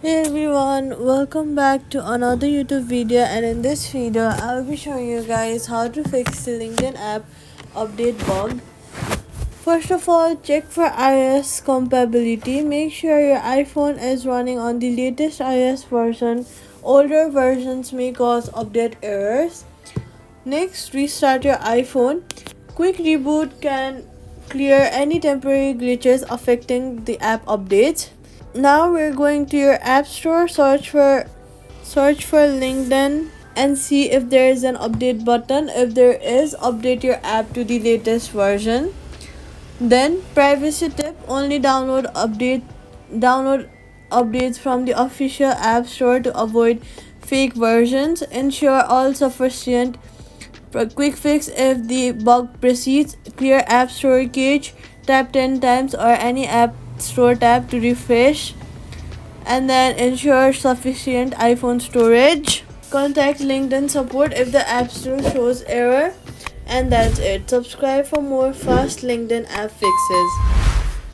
Hey everyone, welcome back to another YouTube video, and in this video I'll be showing you guys how to fix the LinkedIn app update bug. First of all, check for iOS compatibility. Make sure your iPhone is running on the latest iOS version. Older versions may cause update errors. Next, restart your iPhone. Quick reboot can clear any temporary glitches affecting the app updates. Now we're going to your app store, search for LinkedIn and see if there is an update button. If there is, update your app to the latest version. Then privacy tip, only download updates from the official app store to avoid fake versions. Ensure all sufficient. Quick fix, if the bug persists, clear app store cache, tap 10 times or any app store tab to refresh, and then ensure sufficient iPhone storage. Contact LinkedIn support if the app store shows error. And that's it. Subscribe for more fast LinkedIn app fixes.